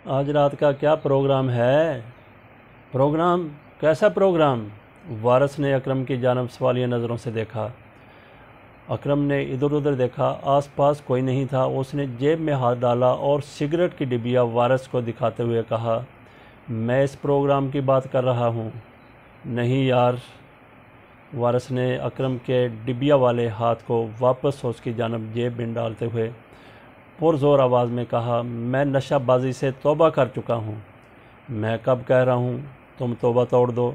آج رات کا کیا پروگرام ہے؟ پروگرام؟ کیسا پروگرام؟ وارث نے اکرم کی جانب سوالیہ نظروں سے دیکھا۔ اکرم نے ادھر ادھر دیکھا، آس پاس کوئی نہیں تھا۔ اس نے جیب میں ہاتھ ڈالا اور سگریٹ کی ڈبیا وارث کو دکھاتے ہوئے کہا، میں اس پروگرام کی بات کر رہا ہوں۔ نہیں یار، وارث نے اکرم کے ڈبیا والے ہاتھ کو واپس اس کی جانب جیب میں ڈالتے ہوئے پرزور آواز میں کہا، میں نشہ بازی سے توبہ کر چکا ہوں۔ میں کب کہہ رہا ہوں تم توبہ توڑ دو؟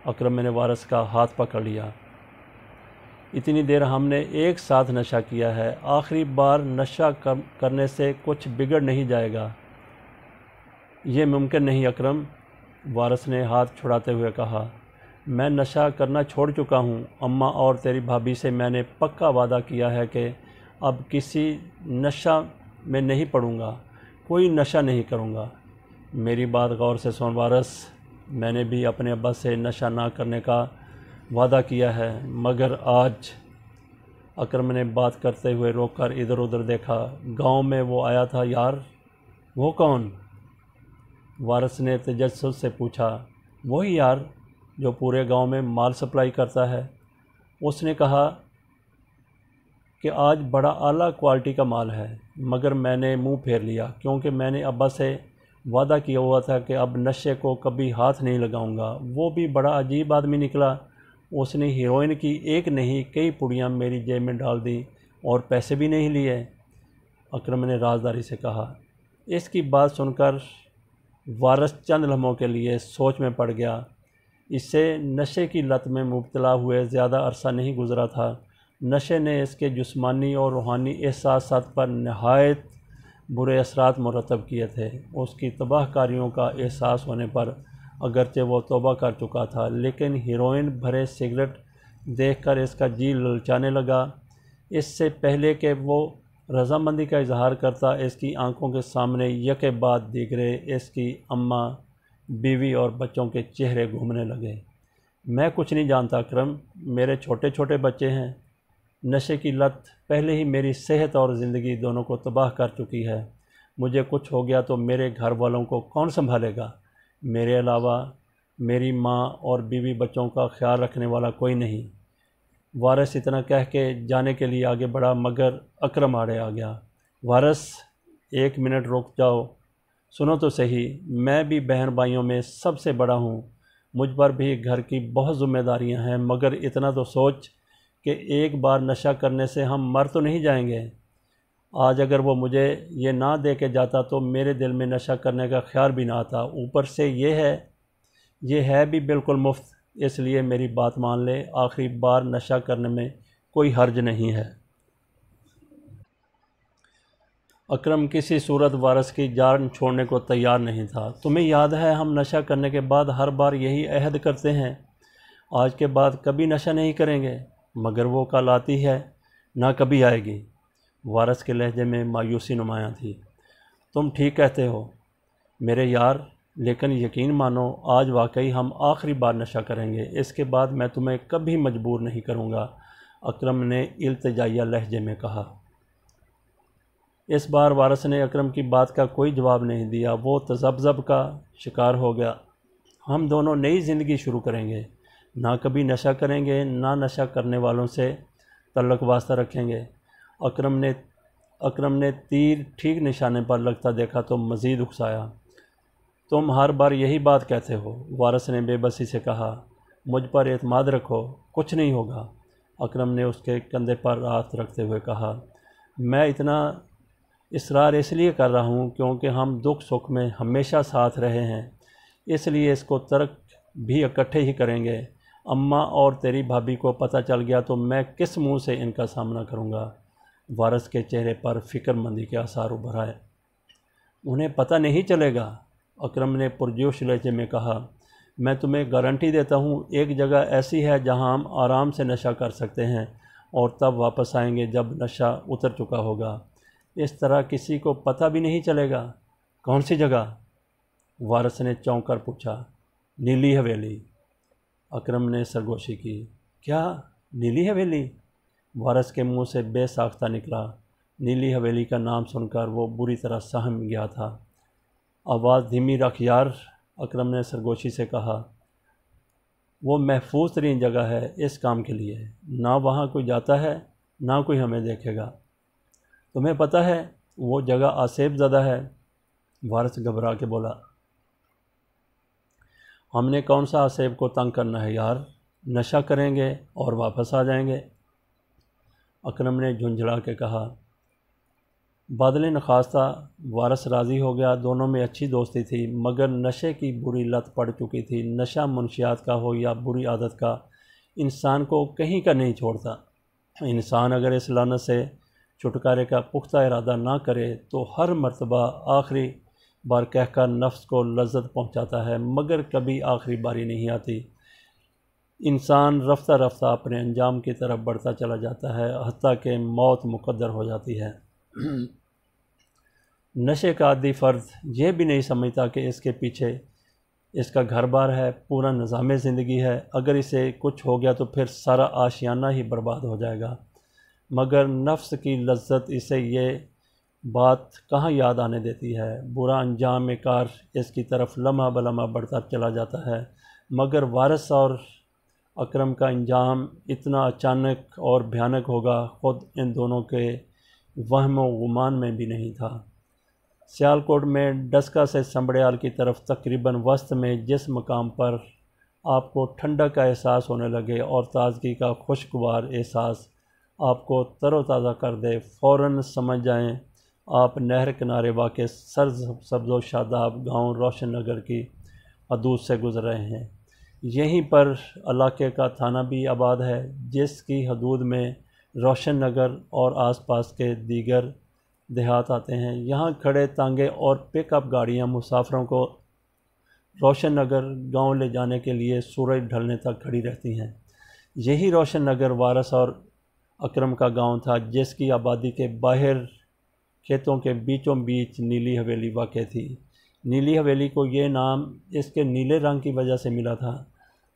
اکرم نے وارث کا ہاتھ پکڑ لیا۔ اتنی دیر ہم نے ایک ساتھ نشہ کیا ہے، آخری بار نشہ کرنے سے کچھ بگڑ نہیں جائے گا۔ یہ ممکن نہیں اکرم، وارث نے ہاتھ چھڑاتے ہوئے کہا، میں نشہ کرنا چھوڑ چکا ہوں۔ اماں اور تیری بھابھی سے میں نے پکا وعدہ کیا ہے کہ اب کسی نشہ میں نہیں پڑوں گا، کوئی نشہ نہیں کروں گا۔ میری بات غور سے سن وارث، میں نے بھی اپنے ابا سے نشہ نہ کرنے کا وعدہ کیا ہے، مگر آج… اکرم نے بات کرتے ہوئے روک کر ادھر ادھر دیکھا۔ گاؤں میں وہ آیا تھا یار۔ وہ کون؟ وارث نے تجسس سے پوچھا۔ وہی یار جو پورے گاؤں میں مال سپلائی کرتا ہے۔ اس نے کہا کہ آج بڑا اعلیٰ کوالٹی کا مال ہے، مگر میں نے منہ پھیر لیا کیونکہ میں نے ابا سے وعدہ کیا ہوا تھا کہ اب نشے کو کبھی ہاتھ نہیں لگاؤں گا۔ وہ بھی بڑا عجیب آدمی نکلا۔ اس نے ہیروئن کی ایک نہیں کئی پڑیاں میری جیب میں ڈال دی اور پیسے بھی نہیں لیے، اکرم نے رازداری سے کہا۔ اس کی بات سن کر وارث چند لمحوں کے لیے سوچ میں پڑ گیا۔ اس سے نشے کی لت میں مبتلا ہوئے زیادہ عرصہ نہیں گزرا تھا۔ نشے نے اس کے جسمانی اور روحانی احساسات پر نہایت برے اثرات مرتب کیے تھے۔ اس کی تباہ کاریوں کا احساس ہونے پر اگرچہ وہ توبہ کر چکا تھا، لیکن ہیروئن بھرے سگریٹ دیکھ کر اس کا جی للچانے لگا۔ اس سے پہلے کہ وہ رضامندی کا اظہار کرتا، اس کی آنکھوں کے سامنے یکے بعد دیگرے اس کی اماں، بیوی اور بچوں کے چہرے گھومنے لگے۔ میں کچھ نہیں جانتا اکرم، میرے چھوٹے چھوٹے بچے ہیں۔ نشے کی لت پہلے ہی میری صحت اور زندگی دونوں کو تباہ کر چکی ہے۔ مجھے کچھ ہو گیا تو میرے گھر والوں کو کون سنبھالے گا؟ میرے علاوہ میری ماں اور بیوی بچوں کا خیال رکھنے والا کوئی نہیں۔ وارث اتنا کہہ کے جانے کے لیے آگے بڑھا، مگر اکرم آڑے آ گیا۔ وارث، ایک منٹ رک جاؤ، سنو تو صحیح، میں بھی بہن بھائیوں میں سب سے بڑا ہوں، مجھ پر بھی گھر کی بہت ذمہ داریاں ہیں، مگر اتنا تو سوچ کہ ایک بار نشہ کرنے سے ہم مر تو نہیں جائیں گے۔ آج اگر وہ مجھے یہ نہ دے کے جاتا تو میرے دل میں نشہ کرنے کا خیال بھی نہ آتا۔ اوپر سے یہ ہے بھی بالکل مفت، اس لیے میری بات مان لے، آخری بار نشہ کرنے میں کوئی حرج نہیں ہے۔ اکرم کسی صورت وارث کی جان چھوڑنے کو تیار نہیں تھا۔ تمہیں یاد ہے ہم نشہ کرنے کے بعد ہر بار یہی عہد کرتے ہیں، آج کے بعد کبھی نشہ نہیں کریں گے، مگر وہ کل آتی ہے، نہ کبھی آئے گی۔ وارث کے لہجے میں مایوسی نمایاں تھی۔ تم ٹھیک کہتے ہو میرے یار، لیکن یقین مانو آج واقعی ہم آخری بار نشہ کریں گے، اس کے بعد میں تمہیں کبھی مجبور نہیں کروں گا، اکرم نے التجائیہ لہجے میں کہا۔ اس بار وارث نے اکرم کی بات کا کوئی جواب نہیں دیا۔ وہ تذبذب کا شکار ہو گیا۔ ہم دونوں نئی زندگی شروع کریں گے، نہ کبھی نشہ کریں گے، نہ نشہ کرنے والوں سے تعلق واسطہ رکھیں گے۔ اکرم نے تیر ٹھیک نشانے پر لگتا دیکھا تو مزید اکسایا۔ تم ہر بار یہی بات کہتے ہو، وارث نے بے بسی سے کہا۔ مجھ پر اعتماد رکھو، کچھ نہیں ہوگا، اکرم نے اس کے کندھے پر ہاتھ رکھتے ہوئے کہا۔ میں اتنا اصرار اس لیے کر رہا ہوں کیونکہ ہم دکھ سکھ میں ہمیشہ ساتھ رہے ہیں، اس لیے اس کو ترک بھی اکٹھے ہی کریں گے۔ اماں اور تیری بھابھی کو پتہ چل گیا تو میں کس منہ سے ان کا سامنا کروں گا؟ وارث کے چہرے پر فکر مندی کے آثار ابھر آئے۔ انہیں پتہ نہیں چلے گا، اکرم نے پرجوش لہجے میں کہا۔ میں تمہیں گارنٹی دیتا ہوں، ایک جگہ ایسی ہے جہاں ہم آرام سے نشہ کر سکتے ہیں اور تب واپس آئیں گے جب نشہ اتر چکا ہوگا۔ اس طرح کسی کو پتہ بھی نہیں چلے گا۔ کون سی جگہ؟ وارث نے چونک کر پوچھا۔ نیلی حویلی، اکرم نے سرگوشی کی۔ کیا نیلی حویلی؟ وارث کے منہ سے بے ساختہ نکلا۔ نیلی حویلی کا نام سن کر وہ بری طرح سہم گیا تھا۔ آواز دھیمی رکھ یار، اکرم نے سرگوشی سے کہا۔ وہ محفوظ ترین جگہ ہے اس کام کے لیے، نہ وہاں کوئی جاتا ہے نہ کوئی ہمیں دیکھے گا۔ تمہیں پتہ ہے وہ جگہ آسیب زدہ ہے، وارث گھبرا کے بولا۔ ہم نے کون سا آسیب کو تنگ کرنا ہے یار، نشہ کریں گے اور واپس آ جائیں گے، اکرم نے جھنجھلا کے کہا۔ بادل نخواستہ وارث راضی ہو گیا۔ دونوں میں اچھی دوستی تھی، مگر نشے کی بری لت پڑ چکی تھی۔ نشہ منشیات کا ہو یا بری عادت کا، انسان کو کہیں کا نہیں چھوڑتا۔ انسان اگر اس لعنت سے چھٹکارے کا پختہ ارادہ نہ کرے تو ہر مرتبہ آخری بار کہہ کر نفس کو لذت پہنچاتا ہے، مگر کبھی آخری باری نہیں آتی۔ انسان رفتہ رفتہ اپنے انجام کی طرف بڑھتا چلا جاتا ہے، حتیٰ کہ موت مقدر ہو جاتی ہے۔ نشے کا عادی فرد یہ بھی نہیں سمجھتا کہ اس کے پیچھے اس کا گھر بار ہے، پورا نظام زندگی ہے۔ اگر اسے کچھ ہو گیا تو پھر سارا آشیانہ ہی برباد ہو جائے گا، مگر نفس کی لذت اسے یہ بات کہاں یاد آنے دیتی ہے۔ برا انجام کار اس کی طرف لمحہ بلمحہ بڑھتا چلا جاتا ہے، مگر وارث اور اکرم کا انجام اتنا اچانک اور بھیانک ہوگا خود ان دونوں کے وہم و گمان میں بھی نہیں تھا۔ سیالکوٹ میں ڈسکا سے سنبڑیال کی طرف تقریباً وسط میں جس مقام پر آپ کو ٹھنڈک کا احساس ہونے لگے اور تازگی کا خوشگوار احساس آپ کو تر و تازہ کر دے، فوراً سمجھ جائیں آپ نہر کنارے واقع سبز و شاداب گاؤں روشن نگر کی حدود سے گزر رہے ہیں۔ یہیں پر علاقے کا تھانہ بھی آباد ہے، جس کی حدود میں روشن نگر اور آس پاس کے دیگر دیہات آتے ہیں۔ یہاں کھڑے تانگے اور پک اپ گاڑیاں مسافروں کو روشن نگر گاؤں لے جانے کے لیے سورج ڈھلنے تک کھڑی رہتی ہیں۔ یہی روشن نگر وارث اور اکرم کا گاؤں تھا، جس کی آبادی کے باہر کھیتوں کے بیچوں بیچ نیلی حویلی واقع تھی۔ نیلی حویلی کو یہ نام اس کے نیلے رنگ کی وجہ سے ملا تھا۔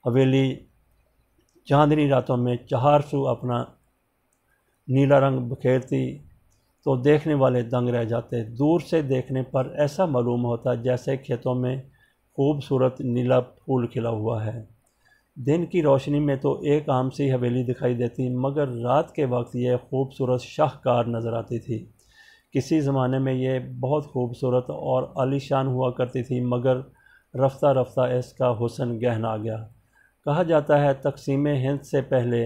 حویلی چاندنی راتوں میں چہار سو اپنا نیلا رنگ بکھیرتی تو دیکھنے والے دنگ رہ جاتے۔ دور سے دیکھنے پر ایسا معلوم ہوتا جیسے کھیتوں میں خوبصورت نیلا پھول کھلا ہوا ہے۔ دن کی روشنی میں تو ایک عام سی حویلی دکھائی دیتی، مگر رات کے وقت یہ خوبصورت شاہکار نظر آتی تھی۔ کسی زمانے میں یہ بہت خوبصورت اور عالیشان ہوا کرتی تھی، مگر رفتہ رفتہ اس کا حسن گہن آ گیا۔ کہا جاتا ہے تقسیم ہند سے پہلے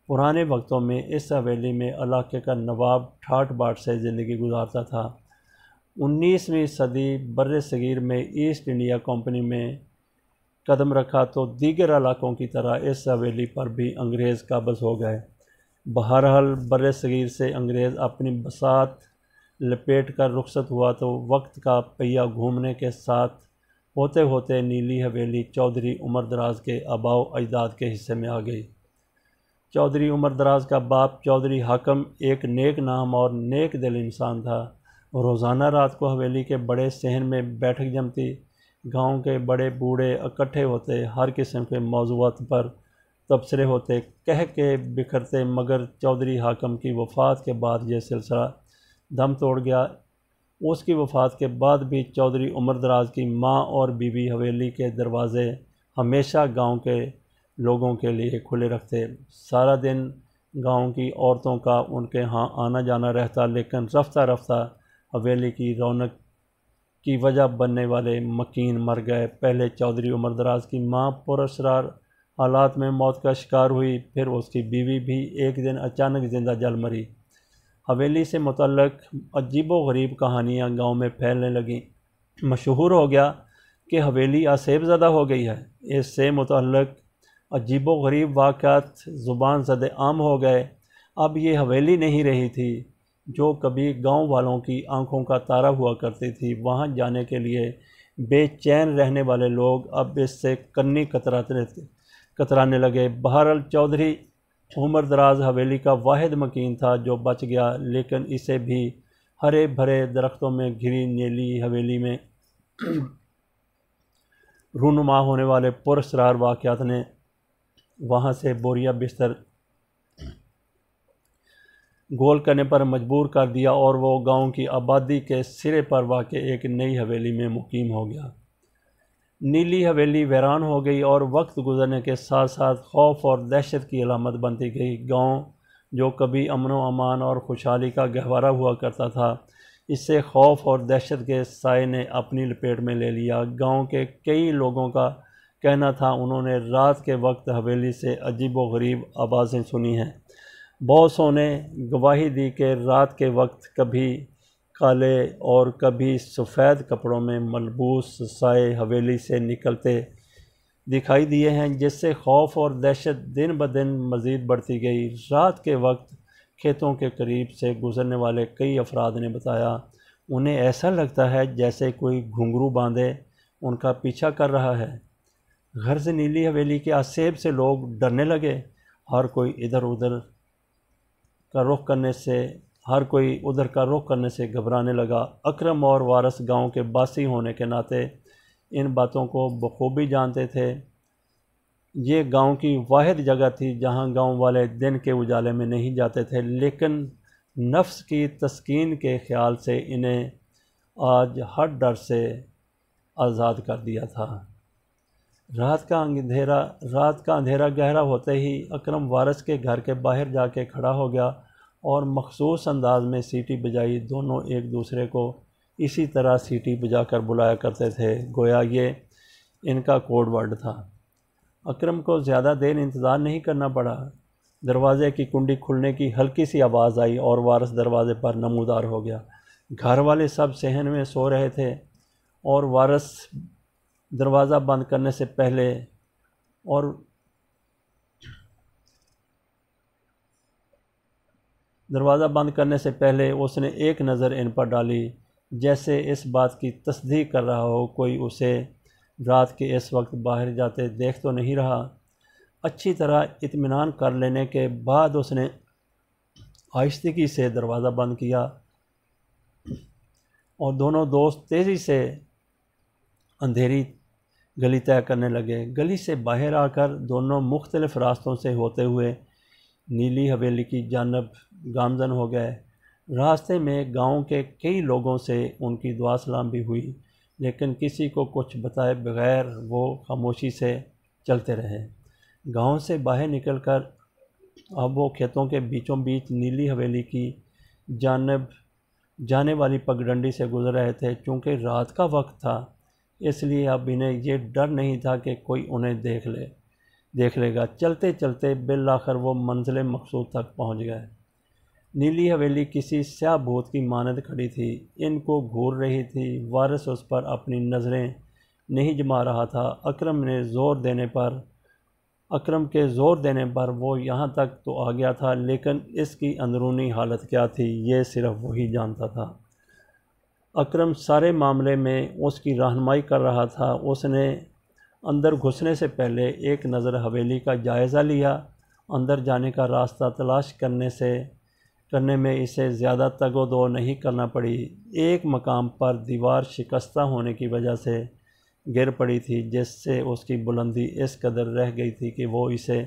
پرانے وقتوں میں اس حویلی میں علاقے کا نواب ٹھاٹھ باٹ سے زندگی گزارتا تھا۔ 19ویں صدی بر صغیر میں ایسٹ انڈیا کمپنی میں قدم رکھا تو دیگر علاقوں کی طرح اس حویلی پر بھی انگریز قابض ہو گئے۔ بہرحال بر صغیر سے انگریز اپنی بساط لپیٹ کر رخصت ہوا تو وقت کا پہیہ گھومنے کے ساتھ ہوتے ہوتے نیلی حویلی چودھری عمر دراز کے آباء و اجداد کے حصے میں آ گئی۔ چودھری عمر دراز کا باپ چودھری حاکم ایک نیک نام اور نیک دل انسان تھا۔ روزانہ رات کو حویلی کے بڑے صحن میں بیٹھک جمتی، گاؤں کے بڑے بوڑھے اکٹھے ہوتے، ہر قسم کے موضوعات پر تبصرے ہوتے، کہہ کے بکھرتے، مگر چودھری حاکم کی وفات کے بعد یہ سلسلہ دم توڑ گیا۔ اس کی وفات کے بعد بھی چودھری عمر دراز کی ماں اور بیوی حویلی کے دروازے ہمیشہ گاؤں کے لوگوں کے لیے کھلے رکھتے۔ سارا دن گاؤں کی عورتوں کا ان کے ہاں آنا جانا رہتا، لیکن رفتہ رفتہ حویلی کی رونق کی وجہ بننے والے مکین مر گئے۔ پہلے چودھری عمر دراز کی ماں پراسرار حالات میں موت کا شکار ہوئی، پھر اس کی بیوی بھی ایک دن اچانک زندہ جل مری۔ حویلی سے متعلق عجیب و غریب کہانیاں گاؤں میں پھیلنے لگیں۔ مشہور ہو گیا کہ حویلی آسیب زدہ ہو گئی ہے۔ اس سے متعلق عجیب و غریب واقعات زبان زد عام ہو گئے۔ اب یہ حویلی نہیں رہی تھی جو کبھی گاؤں والوں کی آنکھوں کا تارا ہوا کرتی تھی۔ وہاں جانے کے لیے بے چین رہنے والے لوگ اب اس سے کنی کترانے لگے۔ بہرحال چودھری عمر دراز حویلی کا واحد مکین تھا جو بچ گیا، لیکن اسے بھی ہرے بھرے درختوں میں گھری نیلی حویلی میں رونما ہونے والے پراسرار واقعات نے وہاں سے بوریا بستر گول کرنے پر مجبور کر دیا اور وہ گاؤں کی آبادی کے سرے پر واقع ایک نئی حویلی میں مقیم ہو گیا۔ نیلی حویلی ویران ہو گئی اور وقت گزرنے کے ساتھ ساتھ خوف اور دہشت کی علامت بنتی گئی۔ گاؤں جو کبھی امن و امان اور خوشحالی کا گہوارہ ہوا کرتا تھا، اس سے خوف اور دہشت کے سائے نے اپنی لپیٹ میں لے لیا۔ گاؤں کے کئی لوگوں کا کہنا تھا انہوں نے رات کے وقت حویلی سے عجیب و غریب آوازیں سنی ہیں۔ بہت سو نے گواہی دی کہ رات کے وقت کبھی کالے اور کبھی سفید کپڑوں میں ملبوس سائے حویلی سے نکلتے دکھائی دیے ہیں، جس سے خوف اور دہشت دن بدن مزید بڑھتی گئی۔ رات کے وقت کھیتوں کے قریب سے گزرنے والے کئی افراد نے بتایا انہیں ایسا لگتا ہے جیسے کوئی گھنگرو باندھے ان کا پیچھا کر رہا ہے۔ غرض نیلی حویلی کے آسیب سے لوگ ڈرنے لگے، ہر کوئی ادھر کا رخ کرنے سے گھبرانے لگا۔ اکرم اور وارث گاؤں کے باسی ہونے کے ناطے ان باتوں کو بخوبی جانتے تھے۔ یہ گاؤں کی واحد جگہ تھی جہاں گاؤں والے دن کے اجالے میں نہیں جاتے تھے، لیکن نفس کی تسکین کے خیال سے انہیں آج ہر ڈر سے آزاد کر دیا تھا۔ رات کا اندھیرا گہرا ہوتے ہی اکرم وارث کے گھر کے باہر جا کے کھڑا ہو گیا اور مخصوص انداز میں سیٹی بجائی۔ دونوں ایک دوسرے کو اسی طرح سیٹی بجا کر بلایا کرتے تھے، گویا یہ ان کا کوڈ ورڈ تھا۔ اکرم کو زیادہ دیر انتظار نہیں کرنا پڑا۔ دروازے کی کنڈی کھلنے کی ہلکی سی آواز آئی اور وارث دروازے پر نمودار ہو گیا۔ گھر والے سب صحن میں سو رہے تھے اور وارث دروازہ بند کرنے سے پہلے اس نے ایک نظر ان پر ڈالی، جیسے اس بات کی تصدیق کر رہا ہو کوئی اسے رات کے اس وقت باہر جاتے دیکھ تو نہیں رہا۔ اچھی طرح اطمینان کر لینے کے بعد اس نے آہستگی سے دروازہ بند کیا اور دونوں دوست تیزی سے اندھیری گلی طے کرنے لگے۔ گلی سے باہر آ کر دونوں مختلف راستوں سے ہوتے ہوئے نیلی حویلی کی جانب گامزن ہو گئے۔ راستے میں گاؤں کے کئی لوگوں سے ان کی دعا سلام بھی ہوئی، لیکن کسی کو کچھ بتائے بغیر وہ خاموشی سے چلتے رہے۔ گاؤں سے باہر نکل کر اب وہ کھیتوں کے بیچوں بیچ نیلی حویلی کی جانب جانے والی پگڈنڈی سے گزر رہے تھے۔ چونکہ رات کا وقت تھا اس لیے اب انہیں یہ ڈر نہیں تھا کہ کوئی انہیں دیکھ لے گا۔ چلتے چلتے بالآخر وہ منزل مقصود تک پہنچ گئے۔ نیلی حویلی کسی سیاہ بھوت کی مانند کھڑی تھی، ان کو گھور رہی تھی۔ وارث اس پر اپنی نظریں نہیں جما رہا تھا۔ اکرم کے زور دینے پر وہ یہاں تک تو آ گیا تھا، لیکن اس کی اندرونی حالت کیا تھی یہ صرف وہی جانتا تھا۔ اکرم سارے معاملے میں اس کی رہنمائی کر رہا تھا۔ اس نے اندر گھسنے سے پہلے ایک نظر حویلی کا جائزہ لیا۔ اندر جانے کا راستہ تلاش کرنے میں اسے زیادہ تگ و دو نہیں کرنا پڑی۔ ایک مقام پر دیوار شکستہ ہونے کی وجہ سے گر پڑی تھی، جس سے اس کی بلندی اس قدر رہ گئی تھی کہ وہ اسے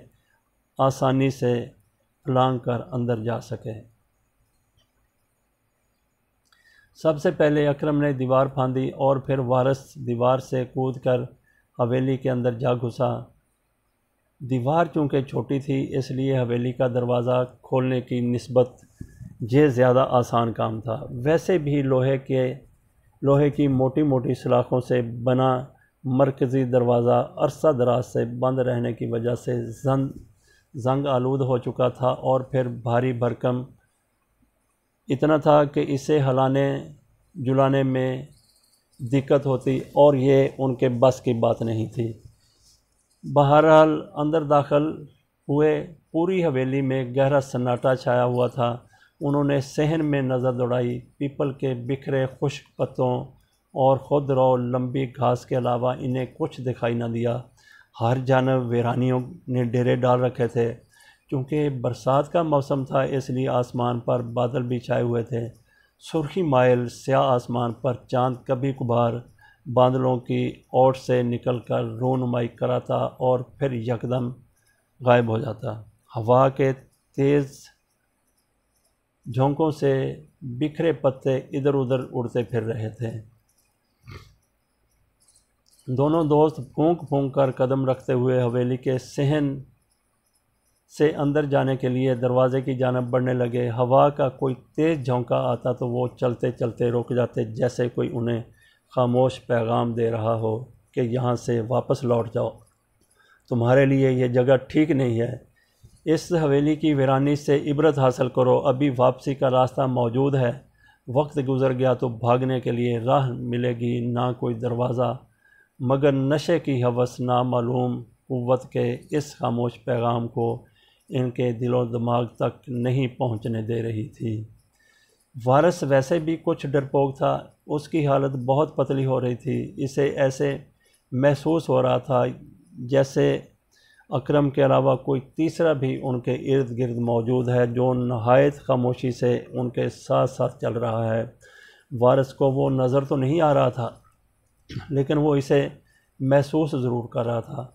آسانی سے پھلانگ کر اندر جا سکے۔ سب سے پہلے اکرم نے دیوار پھاندی اور پھر وارث دیوار سے کود کر حویلی کے اندر جا گھسا۔ دیوار چونکہ چھوٹی تھی اس لیے حویلی کا دروازہ کھولنے کی نسبت یہ زیادہ آسان کام تھا۔ ویسے بھی لوہے کی موٹی موٹی سلاخوں سے بنا مرکزی دروازہ عرصہ دراز سے بند رہنے کی وجہ سے زنگ آلود ہو چکا تھا، اور پھر بھاری بھرکم اتنا تھا کہ اسے ہلانے جلانے میں دقت ہوتی، اور یہ ان کے بس کی بات نہیں تھی۔ بہرحال اندر داخل ہوئے پوری حویلی میں گہرا سناٹا چھایا ہوا تھا۔ انہوں نے صحن میں نظر دوڑائی۔ پیپل کے بکھرے خشک پتوں اور خود رو لمبی گھاس کے علاوہ انہیں کچھ دکھائی نہ دیا۔ ہر جانب ویرانیوں نے ڈیرے ڈال رکھے تھے۔ چونکہ برسات کا موسم تھا اس لیے آسمان پر بادل بھی چھائے ہوئے تھے۔ سرخی مائل سیاہ آسمان پر چاند کبھی کبھار بادلوں کی اوٹ سے نکل کر رونمائی کراتا اور پھر یکدم غائب ہو جاتا۔ ہوا کے تیز جھونکوں سے بکھرے پتے ادھر ادھر اڑتے پھر رہے تھے۔ دونوں دوست پھونک پھونک کر قدم رکھتے ہوئے حویلی کے صحن سے اندر جانے کے لیے دروازے کی جانب بڑھنے لگے۔ ہوا کا کوئی تیز جھونکا آتا تو وہ چلتے چلتے رک جاتے، جیسے کوئی انہیں خاموش پیغام دے رہا ہو کہ یہاں سے واپس لوٹ جاؤ، تمہارے لیے یہ جگہ ٹھیک نہیں ہے، اس حویلی کی ویرانی سے عبرت حاصل کرو، ابھی واپسی کا راستہ موجود ہے، وقت گزر گیا تو بھاگنے کے لیے راہ ملے گی نہ کوئی دروازہ، مگر نشے کی ہوس نامعلوم قوت کے اس خاموش پیغام کو ان کے دل و دماغ تک نہیں پہنچنے دے رہی تھی۔ وارث ویسے بھی کچھ ڈرپوک تھا، اس کی حالت بہت پتلی ہو رہی تھی، اسے ایسے محسوس ہو رہا تھا جیسے اکرم کے علاوہ کوئی تیسرا بھی ان کے ارد گرد موجود ہے جو نہایت خاموشی سے ان کے ساتھ ساتھ چل رہا ہے۔ وارث کو وہ نظر تو نہیں آ رہا تھا، لیکن وہ اسے محسوس ضرور کر رہا تھا۔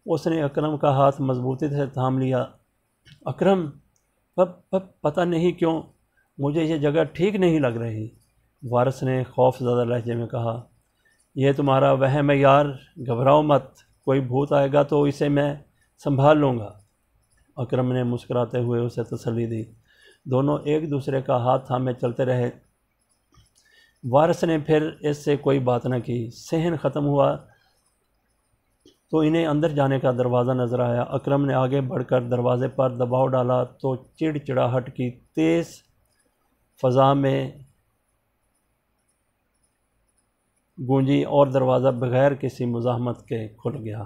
اس نے اکرم کا ہاتھ مضبوطی سے تھام لیا۔ اکرم، پتہ نہیں کیوں مجھے یہ جگہ ٹھیک نہیں لگ رہی، وارث نے خوف زدہ لہجے میں کہا۔ یہ تمہارا وہم ہے یار، گھبراؤ مت، کوئی بھوت آئے گا تو اسے میں سنبھال لوں گا، اکرم نے مسکراتے ہوئے اسے تسلی دی۔ دونوں ایک دوسرے کا ہاتھ تھامے چلتے رہے۔ وارث نے پھر اس سے کوئی بات نہ کی۔ صحن ختم ہوا تو انہیں اندر جانے کا دروازہ نظر آیا۔ اکرم نے آگے بڑھ کر دروازے پر دباؤ ڈالا تو چڑچڑاہٹ کی تیز فضا میں گونجی اور دروازہ بغیر کسی مزاحمت کے کھل گیا۔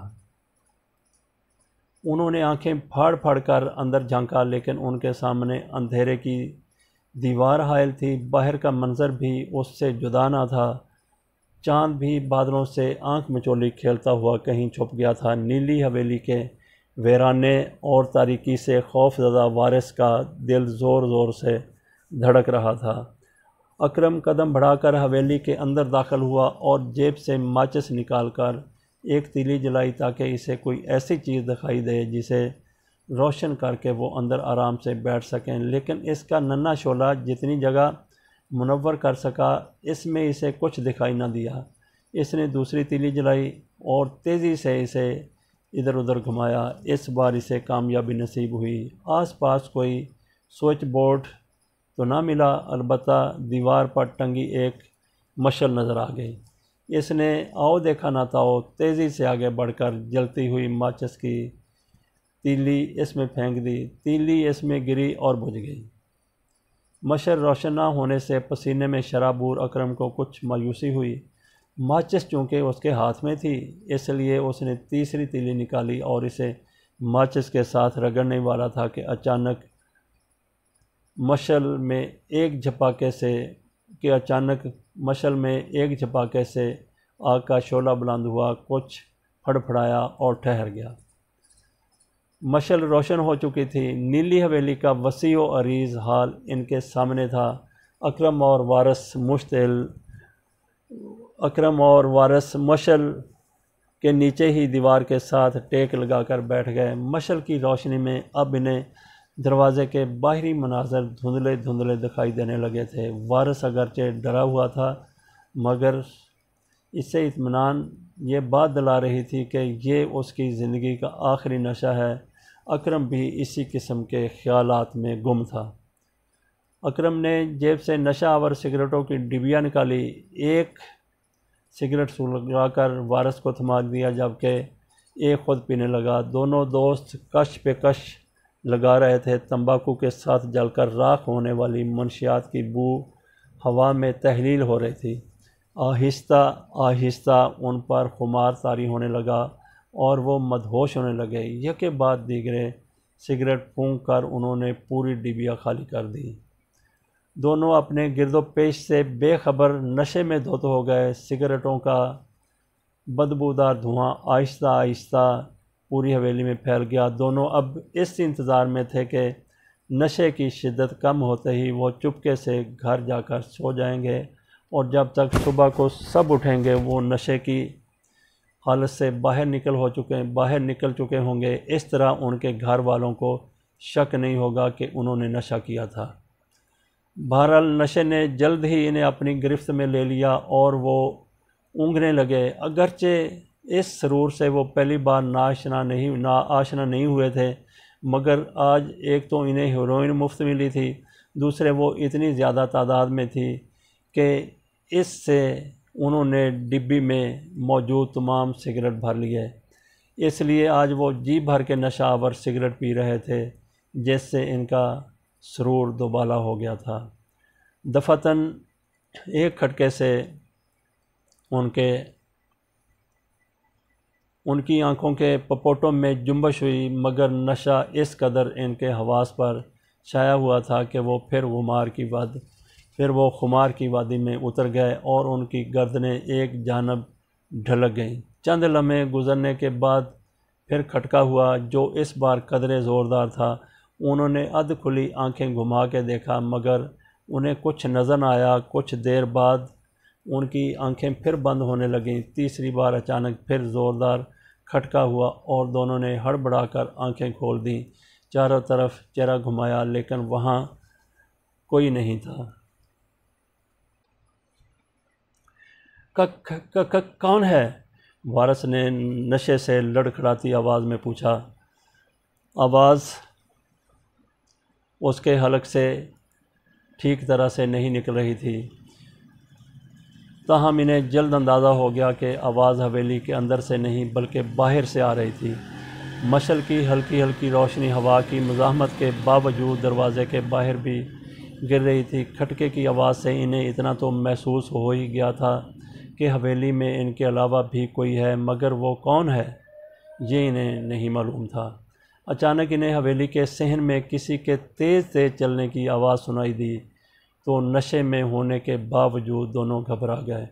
انہوں نے آنکھیں پھاڑ پھاڑ کر اندر جھانکا، لیکن ان کے سامنے اندھیرے کی دیوار حائل تھی، باہر کا منظر بھی اس سے جدا نہ تھا، چاند بھی بادلوں سے آنکھ مچولی کھیلتا ہوا کہیں چھپ گیا تھا۔ نیلی حویلی کے ویرانے اور تاریکی سے خوف زدہ وارث کا دل زور زور سے دھڑک رہا تھا۔ اکرم قدم بڑھا کر حویلی کے اندر داخل ہوا اور جیب سے ماچس نکال کر ایک تیلی جلائی تاکہ اسے کوئی ایسی چیز دکھائی دے جسے روشن کر کے وہ اندر آرام سے بیٹھ سکیں، لیکن اس کا ننھا شعلہ جتنی جگہ منور کر سکا اس میں اسے کچھ دکھائی نہ دیا۔ اس نے دوسری تیلی جلائی اور تیزی سے اسے ادھر ادھر گھمایا، اس بار اسے کامیابی نصیب ہوئی۔ آس پاس کوئی سوئچ بورڈ تو نہ ملا، البتہ دیوار پر ٹنگی ایک مشعل نظر آ گئی۔ اس نے آؤ دیکھا نہ تاؤ تیزی سے آگے بڑھ کر جلتی ہوئی ماچس کی تیلی اس میں پھینک دی، تیلی اس میں گری اور بجھ گئی۔ مشعل روشن نہ ہونے سے پسینے میں شرابور اکرم کو کچھ مایوسی ہوئی۔ ماچس چونکہ اس کے ہاتھ میں تھی، اس لیے اس نے تیسری تیلی نکالی اور اسے ماچس کے ساتھ رگڑنے والا تھا کہ اچانک مشعل میں ایک جھپاکے سے آگ کا شعلہ بلند ہوا، کچھ پھڑپھڑایا اور ٹھہر گیا۔ مشعل روشن ہو چکی تھی۔ نیلی حویلی کا وسیع و عریض حال ان کے سامنے تھا۔ اکرم اور وارث مشعل کے نیچے ہی دیوار کے ساتھ ٹیک لگا کر بیٹھ گئے۔ مشعل کی روشنی میں اب انہیں دروازے کے باہری مناظر دھندلے دھندلے دکھائی دینے لگے تھے۔ وارث اگرچہ ڈرا ہوا تھا، مگر اسے اطمینان یہ بات دلا رہی تھی کہ یہ اس کی زندگی کا آخری نشہ ہے۔ اکرم بھی اسی قسم کے خیالات میں گم تھا۔ اکرم نے جیب سے نشہ آور سگریٹوں کی ڈبیا نکالی، ایک سگریٹ سلگا کر وارث کو تھما دیا، جبکہ ایک خود پینے لگا۔ دونوں دوست کش پہ کش لگا رہے تھے۔ تمباکو کے ساتھ جل کر راکھ ہونے والی منشیات کی بو ہوا میں تحلیل ہو رہی تھی۔ آہستہ آہستہ ان پر خمار طاری ہونے لگا اور وہ مدہوش ہونے لگے۔ یکے بعد دیگرے سگریٹ پھونک کر انہوں نے پوری ڈبیا خالی کر دی۔ دونوں اپنے گرد و پیش سے بے خبر نشے میں دھت ہو گئے۔ سگریٹوں کا بدبودار دھواں آہستہ آہستہ پوری حویلی میں پھیل گیا۔ دونوں اب اس انتظار میں تھے کہ نشے کی شدت کم ہوتے ہی وہ چپکے سے گھر جا کر سو جائیں گے، اور جب تک صبح کو سب اٹھیں گے وہ نشے کی حالت سے باہر نکل چکے ہوں گے۔ اس طرح ان کے گھر والوں کو شک نہیں ہوگا کہ انہوں نے نشہ کیا تھا۔ بہرحال نشے نے جلد ہی انہیں اپنی گرفت میں لے لیا اور وہ اونگنے لگے۔ اگرچہ اس سرور سے وہ پہلی بار ناآشنا نہیں ہوئے تھے، مگر آج ایک تو انہیں ہیروئن مفت ملی تھی، دوسرے وہ اتنی زیادہ تعداد میں تھی کہ اس سے انہوں نے ڈبی میں موجود تمام سگریٹ بھر لیے۔ اس لیے آج وہ جی بھر کے نشہ آور سگریٹ پی رہے تھے، جس سے ان کا سرور دوبالا ہو گیا تھا۔ دفعتاً ایک کھٹکے سے ان کی آنکھوں کے پپوٹوں میں جنبش ہوئی، مگر نشہ اس قدر ان کے حواس پر چھایا ہوا تھا کہ وہ پھر وہ خمار کی وادی میں اتر گئے اور ان کی گردنیں ایک جانب ڈھلک گئیں۔ چند لمحے گزرنے کے بعد پھر کھٹکا ہوا، جو اس بار قدرے زوردار تھا۔ انہوں نے ادھ کھلی آنکھیں گھما کے دیکھا، مگر انہیں کچھ نظر نہ آیا۔ کچھ دیر بعد ان کی آنکھیں پھر بند ہونے لگیں۔ تیسری بار اچانک پھر زوردار کھٹکا ہوا اور دونوں نے ہڑبڑا کر آنکھیں کھول دیں۔ چاروں طرف چہرہ گھمایا، لیکن وہاں کوئی نہیں تھا۔ کون ہے؟ وارث نے نشے سے لڑکھڑاتی آواز میں پوچھا۔ آواز اس کے حلق سے ٹھیک طرح سے نہیں نکل رہی تھی، تاہم انہیں جلد اندازہ ہو گیا کہ آواز حویلی کے اندر سے نہیں بلکہ باہر سے آ رہی تھی۔ مشعل کی ہلکی ہلکی روشنی ہوا کی مزاحمت کے باوجود دروازے کے باہر بھی گر رہی تھی۔ کھٹکے کی آواز سے انہیں اتنا تو محسوس ہو ہی گیا تھا کہ حویلی میں ان کے علاوہ بھی کوئی ہے، مگر وہ کون ہے یہ انہیں نہیں معلوم تھا۔ اچانک انہیں حویلی کے صحن میں کسی کے تیز تیز چلنے کی آواز سنائی دی تو نشے میں ہونے کے باوجود دونوں گھبرا گئے۔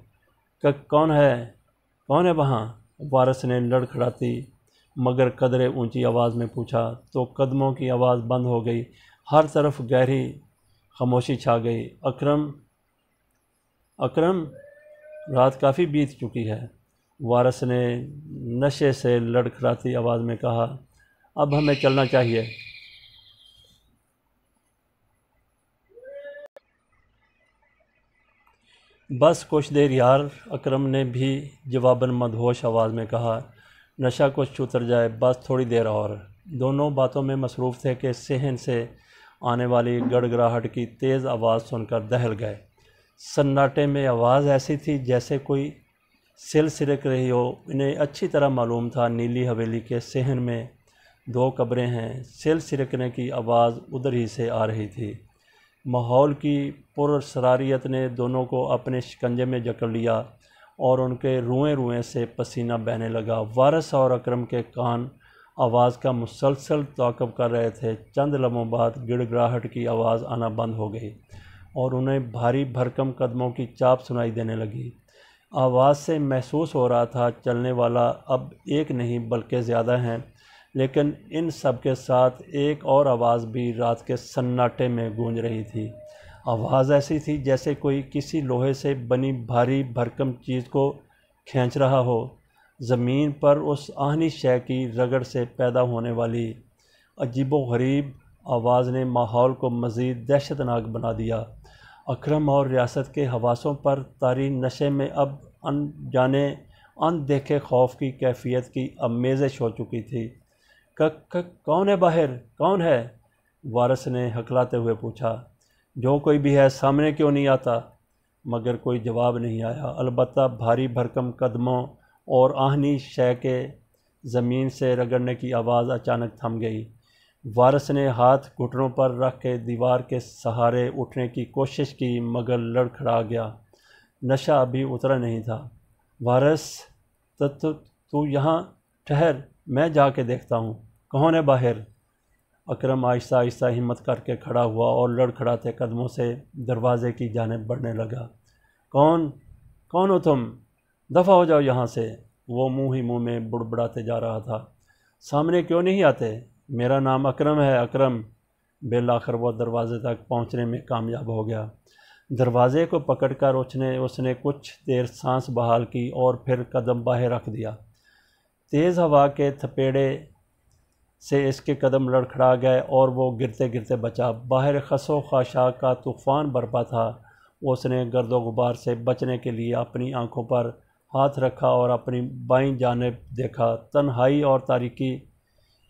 کون ہے وہاں؟ وارث نے لڑکھڑاتی مگر قدرے اونچی آواز میں پوچھا تو قدموں کی آواز بند ہو گئی۔ ہر طرف گہری خاموشی چھا گئی۔ اکرم، رات کافی بیت چکی ہے، وارث نے نشے سے لڑکھڑاتی آواز میں کہا۔ اب ہمیں چلنا چاہیے۔ بس کچھ دیر یار، اکرم نے بھی جواباً مدہوش آواز میں کہا۔ نشہ کچھ اتر جائے، بس تھوڑی دیر اور۔ دونوں باتوں میں مصروف تھے کہ صحن سے آنے والی گڑگڑاہٹ کی تیز آواز سن کر دہل گئے۔ سناٹے میں آواز ایسی تھی جیسے کوئی سل سرک رہی ہو۔ انہیں اچھی طرح معلوم تھا نیلی حویلی کے صحن میں 2 قبریں ہیں۔ سل سرکنے کی آواز ادھر ہی سے آ رہی تھی۔ ماحول کی پراسراریت نے دونوں کو اپنے شکنجے میں جکڑ لیا اور ان کے روئیں سے پسینہ بہنے لگا۔ وارث اور اکرم کے کان آواز کا مسلسل تعاقب کر رہے تھے۔ چند لمحوں بعد گڑگڑاہٹ کی آواز آنا بند ہو گئی اور انہیں بھاری بھرکم قدموں کی چاپ سنائی دینے لگی۔ آواز سے محسوس ہو رہا تھا چلنے والا اب ایک نہیں بلکہ زیادہ ہیں، لیکن ان سب کے ساتھ ایک اور آواز بھی رات کے سناٹے میں گونج رہی تھی۔ آواز ایسی تھی جیسے کوئی کسی لوہے سے بنی بھاری بھرکم چیز کو کھینچ رہا ہو۔ زمین پر اس آہنی شے کی رگڑ سے پیدا ہونے والی عجیب و غریب آواز نے ماحول کو مزید دہشت ناک بنا دیا۔ اکرم اور ریاست کے حواسوں پر طاری نشے میں اب ان دیکھے خوف کی کیفیت کی آمیزش ہو چکی تھی۔ کون ہے باہر؟ کون ہے؟ وارث نے ہکلاتے ہوئے پوچھا۔ جو کوئی بھی ہے سامنے کیوں نہیں آتا؟ مگر کوئی جواب نہیں آیا، البتہ بھاری بھرکم قدموں اور آہنی شے کے زمین سے رگڑنے کی آواز اچانک تھم گئی۔ وارث نے ہاتھ گھٹنوں پر رکھ کے دیوار کے سہارے اٹھنے کی کوشش کی مگر لڑکھڑا گیا۔ نشہ ابھی اترا نہیں تھا۔ وارث، تو یہاں ٹھہر، میں جا کے دیکھتا ہوں کون ہے باہر۔ اکرم آہستہ آہستہ ہمت کر کے کھڑا ہوا اور لڑکھڑاتے قدموں سے دروازے کی جانب بڑھنے لگا۔ کون ہو تم؟ دفع ہو جاؤ یہاں سے، وہ منہ ہی منہ میں بڑبڑاتے جا رہا تھا۔ سامنے کیوں نہیں آتے؟ میرا نام اکرم ہے، اکرم۔ بالآخر وہ دروازے تک پہنچنے میں کامیاب ہو گیا۔ دروازے کو پکڑ کر اس نے کچھ دیر سانس بحال کی اور پھر قدم باہر رکھ دیا۔ تیز ہوا کے تھپیڑے سے اس کے قدم لڑکھڑا گئے اور وہ گرتے گرتے بچا۔ باہر خس و خاشاک کا طوفان برپا تھا۔ اس نے گرد و غبار سے بچنے کے لیے اپنی آنکھوں پر ہاتھ رکھا اور اپنی بائیں جانب دیکھا۔ تنہائی اور تاریکی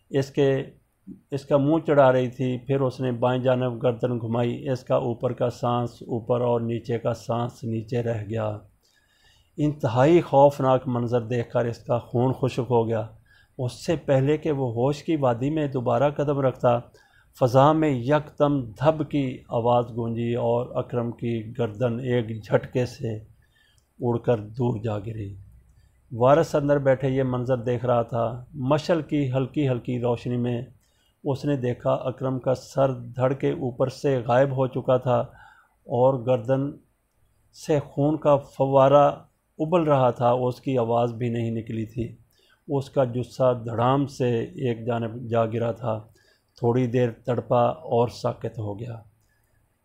اس کا منہ چڑھا رہی تھی۔ پھر اس نے بائیں جانب گردن گھمائی۔ اس کا اوپر کا سانس اوپر اور نیچے کا سانس نیچے رہ گیا۔ انتہائی خوفناک منظر دیکھ کر اس کا خون خشک ہو گیا۔ اس سے پہلے کہ وہ ہوش کی وادی میں دوبارہ قدم رکھتا، فضا میں یکدم دھب کی آواز گونجی اور اکرم کی گردن ایک جھٹکے سے اڑ کر دور جا گری۔ وارث اندر بیٹھے یہ منظر دیکھ رہا تھا۔ مشعل کی ہلکی ہلکی روشنی میں اس نے دیکھا اکرم کا سر دھڑ کے اوپر سے غائب ہو چکا تھا اور گردن سے خون کا فوارہ ابل رہا تھا۔ اس کی آواز بھی نہیں نکلی تھی۔ اس کا جثہ دھڑام سے ایک جانب جا گرا تھا، تھوڑی دیر تڑپا اور ساکت ہو گیا۔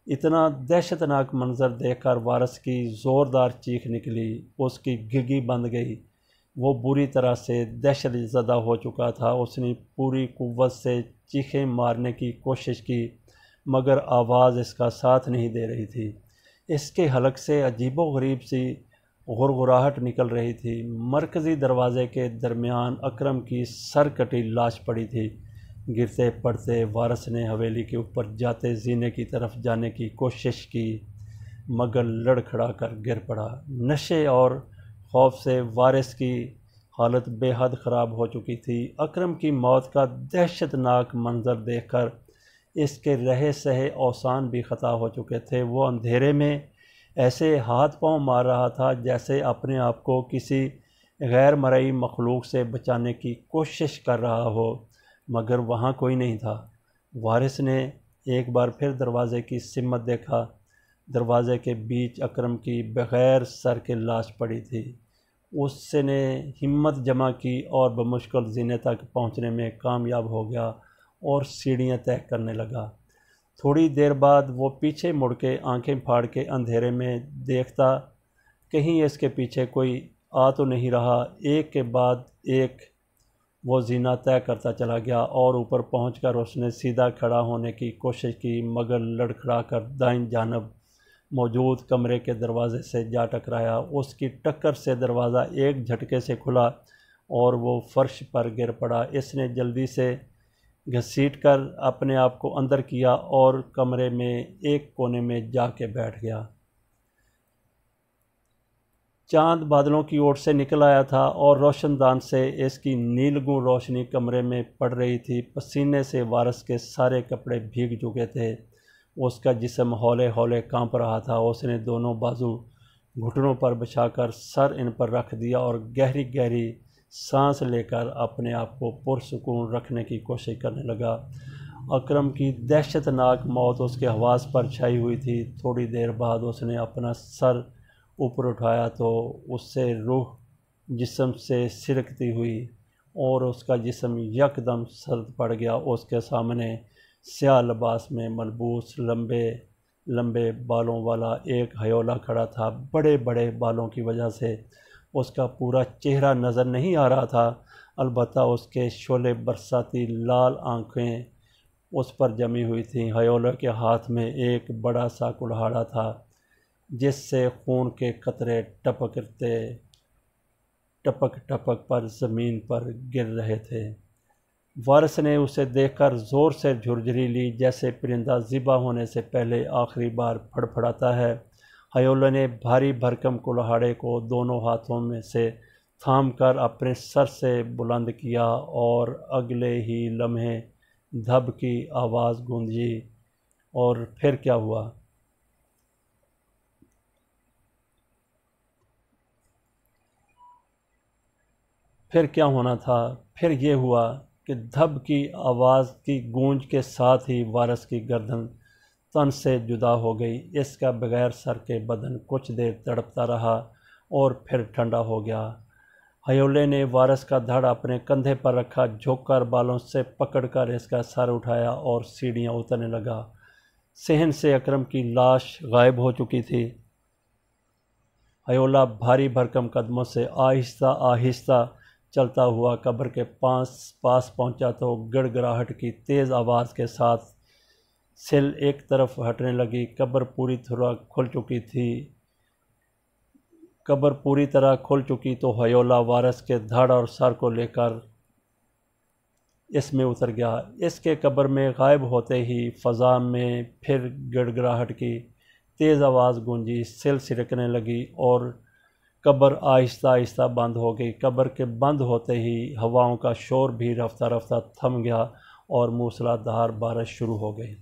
اتنا دہشت ناک منظر دیکھ کر وارث کی زوردار چیخ نکلی۔ اس کی گگی بند گئی۔ وہ بری طرح سے دہشت زدہ ہو چکا تھا۔ اس نے پوری قوت سے چیخیں مارنے کی کوشش کی مگر آواز اس کا ساتھ نہیں دے رہی تھی۔ اس کے حلق سے عجیب و غریب سی غرغراہٹ نکل رہی تھی۔ مرکزی دروازے کے درمیان اکرم کی سر کٹی لاش پڑی تھی۔ گرتے پڑتے وارث نے حویلی کے اوپر جاتے زینے کی طرف جانے کی کوشش کی مگر لڑکھڑا کر گر پڑا۔ نشے اور خوف سے وارث کی حالت بے حد خراب ہو چکی تھی۔ اکرم کی موت کا دہشت ناک منظر دیکھ کر اس کے رہے سہے اوسان بھی خطا ہو چکے تھے۔ وہ اندھیرے میں ایسے ہاتھ پاؤں مار رہا تھا جیسے اپنے آپ کو کسی غیر مرئی مخلوق سے بچانے کی کوشش کر رہا ہو مگر وہاں کوئی نہیں تھا۔ وارث نے ایک بار پھر دروازے کی سمت دیکھا۔ دروازے کے بیچ اکرم کی بغیر سر کے لاش پڑی تھی۔ اس نے ہمت جمع کی اور بمشکل زینے تک پہنچنے میں کامیاب ہو گیا اور سیڑھیاں طے کرنے لگا۔ تھوڑی دیر بعد وہ پیچھے مڑ کے آنکھیں پھاڑ کے اندھیرے میں دیکھتا کہیں اس کے پیچھے کوئی آ تو نہیں رہا۔ ایک کے بعد ایک وہ زینہ طے کرتا چلا گیا اور اوپر پہنچ کر اس نے سیدھا کھڑا ہونے کی کوشش کی مگر لڑکھڑا کر دائیں جانب موجود کمرے کے دروازے سے جا ٹکرایا۔ اس کی ٹکر سے دروازہ ایک جھٹکے سے کھلا اور وہ فرش پر گر پڑا۔ اس نے جلدی سے گھسیٹ کر اپنے آپ کو اندر کیا اور کمرے میں ایک کونے میں جا کے بیٹھ گیا۔ چاند بادلوں کی اوٹ سے نکل آیا تھا اور روشن دان سے اس کی نیلگوں روشنی کمرے میں پڑ رہی تھی۔ پسینے سے وارث کے سارے کپڑے بھیگ چکے تھے۔ اس کا جسم ہولے ہولے کانپ رہا تھا۔ اس نے دونوں بازو گھٹنوں پر بچھا کر سر ان پر رکھ دیا اور گہری گہری سانس لے کر اپنے آپ کو پرسکون رکھنے کی کوشش کرنے لگا۔ اکرم کی دہشت ناک موت اس کے حواس پر چھائی ہوئی تھی۔ تھوڑی دیر بعد اس نے اپنا سر اوپر اٹھایا تو اس سے روح جسم سے سرکتی ہوئی اور اس کا جسم یکدم سرد پڑ گیا۔ اس کے سامنے سیاہ لباس میں ملبوس لمبے لمبے بالوں والا ایک ہیولا کھڑا تھا۔ بڑے بڑے بالوں کی وجہ سے اس کا پورا چہرہ نظر نہیں آ رہا تھا، البتہ اس کے شعلے برساتی لال آنکھیں اس پر جمی ہوئی تھیں۔ ہیولا کے ہاتھ میں ایک بڑا سا کلہاڑا تھا جس سے خون کے قطرے ٹپک ٹپک پر زمین پر گر رہے تھے۔ وارث نے اسے دیکھ کر زور سے جھرجھری لی جیسے پرندہ ذبح ہونے سے پہلے آخری بار پھڑپھڑاتا ہے۔ ہیولا نے بھاری بھرکم کلہاڑے کو دونوں ہاتھوں میں سے تھام کر اپنے سر سے بلند کیا اور اگلے ہی لمحے دھب کی آواز گونجی۔ اور پھر کیا ہوا؟ پھر کیا ہونا تھا؟ پھر یہ ہوا کہ دھب کی آواز کی گونج کے ساتھ ہی وارث کی گردن تن سے جدا ہو گئی۔ اس کا بغیر سر کے بدن کچھ دیر تڑپتا رہا اور پھر ٹھنڈا ہو گیا۔ ہیولے نے وارث کا دھڑ اپنے کندھے پر رکھا، جھک کر بالوں سے پکڑ کر اس کا سر اٹھایا اور سیڑھیاں اترنے لگا۔ صحن سے اکرم کی لاش غائب ہو چکی تھی۔ ہیولا بھاری بھرکم قدموں سے آہستہ آہستہ چلتا ہوا قبر کے پاس پہنچا تو گڑ گڑاہٹ کی تیز آواز کے ساتھ سل ایک طرف ہٹنے لگی۔ قبر پوری طرح کھل چکی تو ہیولہ وارث کے دھڑ اور سر کو لے کر اس میں اتر گیا۔ اس کے قبر میں غائب ہوتے ہی فضا میں پھر گڑ گڑاہٹ کی تیز آواز گونجی، سل سرکنے لگی اور قبر آہستہ آہستہ بند ہو گئی۔ قبر کے بند ہوتے ہی ہواؤں کا شور بھی رفتہ رفتہ تھم گیا اور موسلا دھار بارش شروع ہو گئی۔